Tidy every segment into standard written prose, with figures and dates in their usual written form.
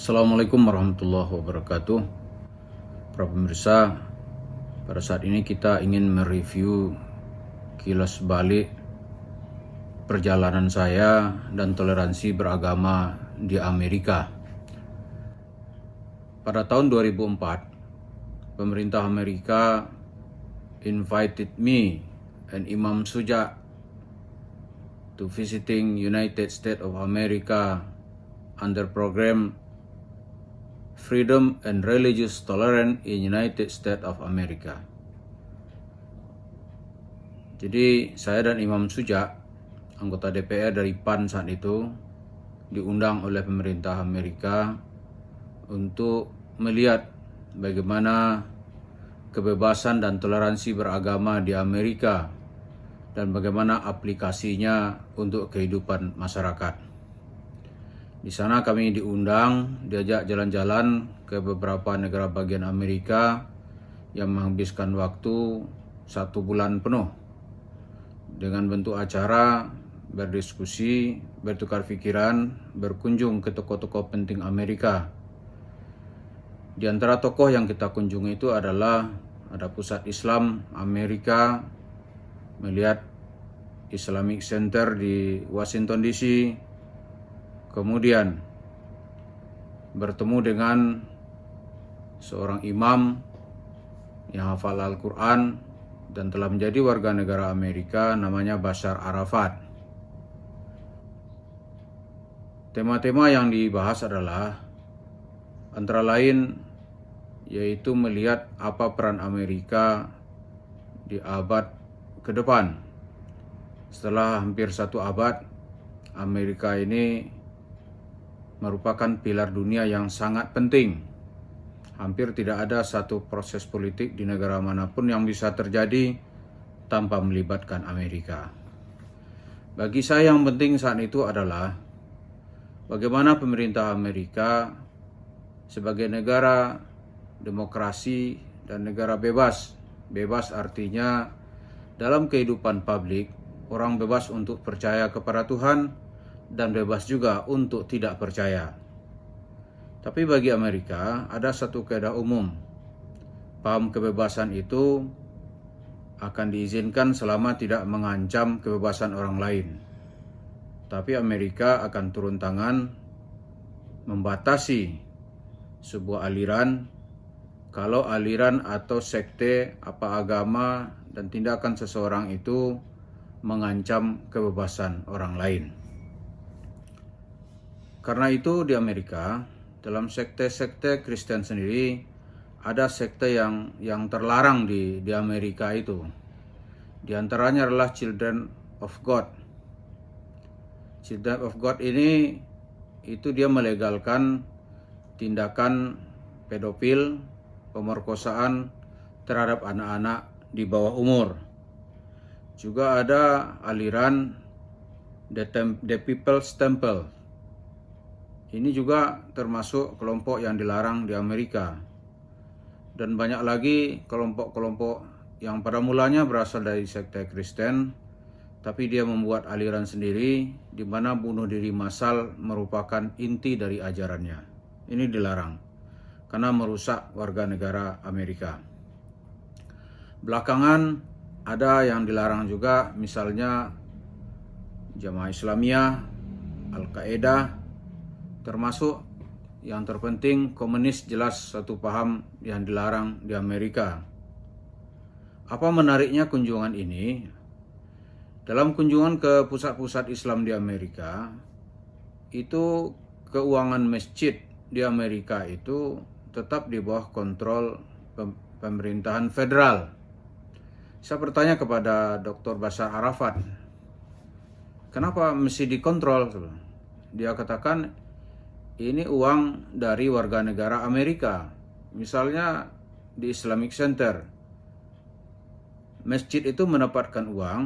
Assalamualaikum warahmatullahi wabarakatuh. Para pemirsa, pada saat ini kita ingin mereview kilas balik perjalanan saya dan toleransi beragama di Amerika. Pada tahun 2004, pemerintah Amerika invited me and Imam Suja to visiting United States of America under program Freedom and Religious Tolerance in United States of America. Jadi saya dan Imam Suja, anggota DPR dari PAN saat itu, diundang oleh pemerintah Amerika untuk melihat bagaimana kebebasan dan toleransi beragama di Amerika dan bagaimana aplikasinya untuk kehidupan masyarakat. Di sana kami diundang, diajak jalan-jalan ke beberapa negara bagian Amerika yang menghabiskan waktu 1 bulan penuh dengan bentuk acara berdiskusi, bertukar pikiran, berkunjung ke tokoh-tokoh penting Amerika. Di antara tokoh yang kita kunjungi itu adalah ada Pusat Islam Amerika, melihat Islamic Center di Washington DC, kemudian bertemu dengan seorang imam yang hafal Al-Quran dan telah menjadi warga negara Amerika, namanya Bashar Arafat. Tema-tema yang dibahas adalah antara lain yaitu melihat apa peran Amerika di abad ke depan. Setelah hampir 1 abad, Amerika ini merupakan pilar dunia yang sangat penting. Hampir tidak ada satu proses politik di negara manapun yang bisa terjadi tanpa melibatkan Amerika. Bagi saya yang penting saat itu adalah bagaimana pemerintah Amerika sebagai negara demokrasi dan negara bebas. Bebas artinya dalam kehidupan publik, orang bebas untuk percaya kepada Tuhan dan bebas juga untuk tidak percaya. Tapi bagi Amerika ada satu kaidah umum. Paham kebebasan itu akan diizinkan selama tidak mengancam kebebasan orang lain. Tapi Amerika akan turun tangan membatasi sebuah aliran kalau aliran atau sekte apa agama dan tindakan seseorang itu mengancam kebebasan orang lain. Karena itu di Amerika, dalam sekte-sekte Kristen sendiri, ada sekte yang terlarang di Amerika itu. Di antaranya adalah Children of God. Children of God ini, itu dia melegalkan tindakan pedofil, pemerkosaan terhadap anak-anak di bawah umur. Juga ada aliran The People's Temple. Ini juga termasuk kelompok yang dilarang di Amerika. Dan banyak lagi kelompok-kelompok yang pada mulanya berasal dari sekte Kristen, tapi dia membuat aliran sendiri di mana bunuh diri massal merupakan inti dari ajarannya. Ini dilarang karena merusak warga negara Amerika. Belakangan ada yang dilarang juga, misalnya Jamaah Islamiyah, Al-Qaeda, termasuk yang terpenting komunis, jelas satu paham yang dilarang di Amerika. Apa menariknya kunjungan ini? Dalam kunjungan ke pusat-pusat Islam di Amerika, itu keuangan masjid di Amerika itu tetap di bawah kontrol pemerintahan federal. Saya bertanya kepada Dr. Bashar Arafat, kenapa mesti dikontrol? Dia katakan, ini uang dari warga negara Amerika. Misalnya di Islamic Center, masjid itu mendapatkan uang,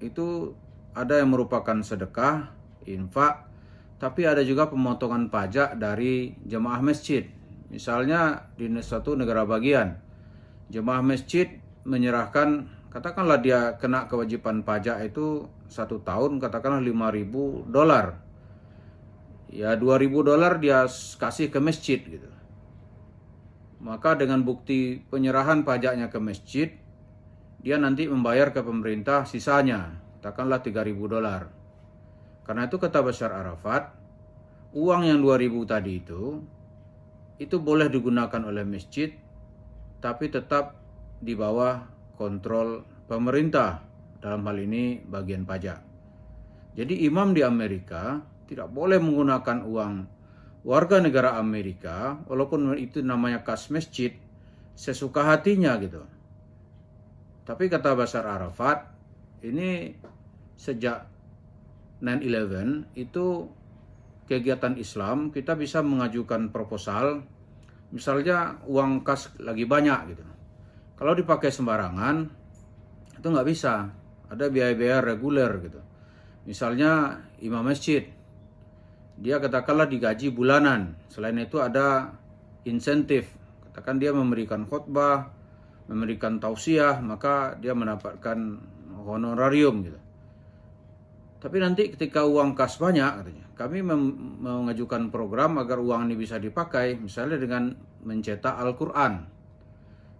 itu ada yang merupakan sedekah, infak, tapi ada juga pemotongan pajak dari jemaah masjid. Misalnya di suatu negara bagian, jemaah masjid menyerahkan, katakanlah dia kena kewajiban pajak itu 1 tahun, katakanlah $5.000. Ya $2.000 dia kasih ke masjid gitu. Maka dengan bukti penyerahan pajaknya ke masjid, dia nanti membayar ke pemerintah sisanya, katakanlah $3.000. Karena itu kata Bashar Arafat, uang yang 2.000 tadi itu boleh digunakan oleh masjid, tapi tetap di bawah kontrol pemerintah, dalam hal ini bagian pajak. Jadi imam di Amerika tidak boleh menggunakan uang warga negara Amerika, walaupun itu namanya kas masjid, sesuka hatinya gitu. Tapi kata Bashar Arafat, ini sejak 9/11 itu kegiatan Islam, kita bisa mengajukan proposal, misalnya uang kas lagi banyak gitu. Kalau dipakai sembarangan, itu nggak bisa. Ada biaya-biaya reguler gitu. Misalnya imam masjid, dia katakanlah digaji bulanan. Selain itu ada insentif. Katakan dia memberikan khutbah, memberikan tausiah, maka dia mendapatkan honorarium gitu. Tapi nanti ketika uang kas banyak, katanya, kami mengajukan program agar uang ini bisa dipakai, misalnya dengan mencetak Al-Quran.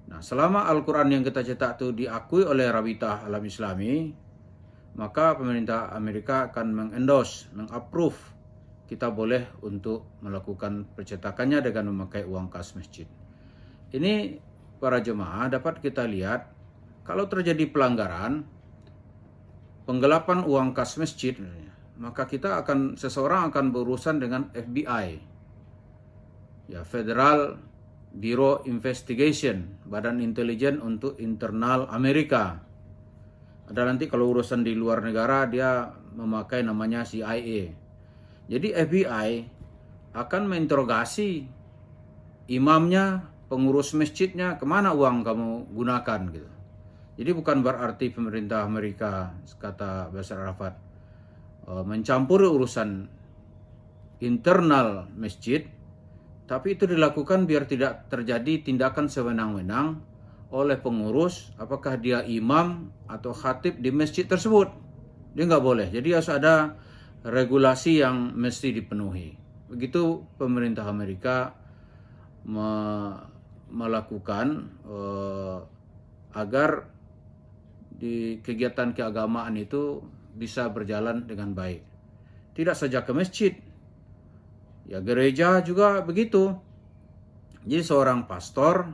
Nah, selama Al-Quran yang kita cetak itu diakui oleh Rabitah Alam Islami, maka pemerintah Amerika akan mengendorse, mengapprove kita boleh untuk melakukan percetakannya dengan memakai uang kas masjid. Ini para jemaah dapat kita lihat, kalau terjadi pelanggaran, penggelapan uang kas masjid, maka seseorang akan berurusan dengan FBI, ya, Federal Bureau Investigation, Badan Intelijen untuk Internal Amerika. Ada nanti kalau urusan di luar negara dia memakai namanya CIA. Jadi FBI akan menginterogasi imamnya, pengurus masjidnya, kemana uang kamu gunakan gitu. Jadi bukan berarti pemerintah Amerika, kata Bashar Arafat, mencampuri urusan internal masjid, tapi itu dilakukan biar tidak terjadi tindakan sewenang-wenang oleh pengurus, apakah dia imam atau khatib di masjid tersebut. Dia nggak boleh. Jadi harus ada regulasi yang mesti dipenuhi. Begitu pemerintah Amerika melakukan agar di kegiatan keagamaan itu bisa berjalan dengan baik. Tidak saja ke masjid, ya gereja juga begitu. Jadi seorang pastor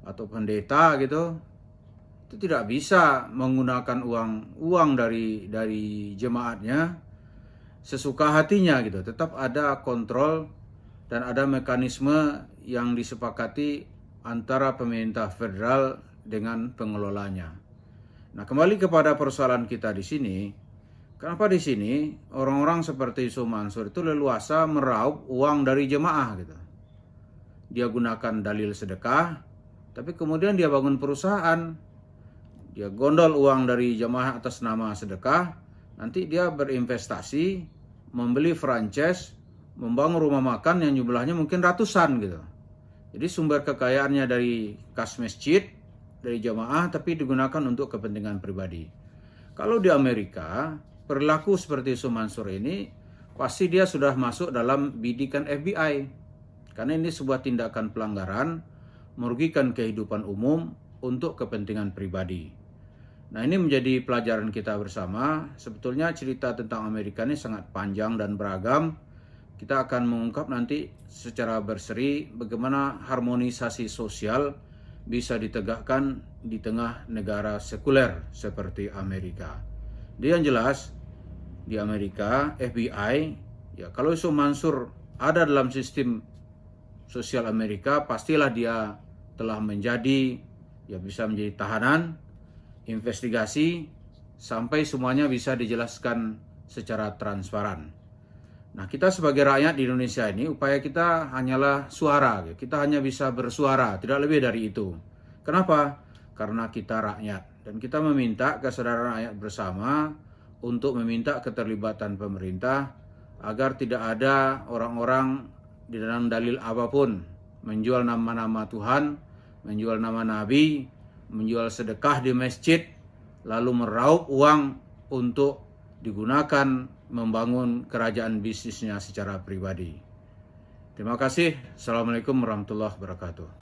atau pendeta gitu itu tidak bisa menggunakan uang dari jemaatnya sesuka hatinya gitu. Tetap ada kontrol dan ada mekanisme yang disepakati antara pemerintah federal dengan pengelolanya. Nah, kembali kepada persoalan kita di sini. Kenapa di sini orang-orang seperti Yusuf Mansur itu leluasa meraup uang dari jemaah gitu. Dia gunakan dalil sedekah, tapi kemudian dia bangun perusahaan. Dia gondol uang dari jemaah atas nama sedekah, nanti dia berinvestasi, membeli franchise, membangun rumah makan yang jumlahnya mungkin ratusan gitu. Jadi sumber kekayaannya dari kas masjid, dari jamaah, tapi digunakan untuk kepentingan pribadi. Kalau di Amerika, perilaku seperti Yusuf Mansur ini, pasti dia sudah masuk dalam bidikan FBI. Karena ini sebuah tindakan pelanggaran, merugikan kehidupan umum untuk kepentingan pribadi. Nah, ini menjadi pelajaran kita bersama. Sebetulnya cerita tentang Amerika ini sangat panjang dan beragam. Kita akan mengungkap nanti secara berseri bagaimana harmonisasi sosial bisa ditegakkan di tengah negara sekuler seperti Amerika. Dia yang jelas di Amerika FBI, ya kalau Yusuf Mansur ada dalam sistem sosial Amerika, pastilah dia telah menjadi, ya bisa menjadi tahanan, investigasi, sampai semuanya bisa dijelaskan secara transparan. Nah, kita sebagai rakyat di Indonesia ini, upaya kita hanyalah suara. Kita hanya bisa bersuara, tidak lebih dari itu. Kenapa? Karena kita rakyat. Dan kita meminta kesadaran rakyat bersama untuk meminta keterlibatan pemerintah agar tidak ada orang-orang di dalam dalil apapun menjual nama-nama Tuhan, menjual nama Nabi, menjual sedekah di masjid, lalu meraup uang untuk digunakan membangun kerajaan bisnisnya secara pribadi. Terima kasih. Assalamualaikum warahmatullahi wabarakatuh.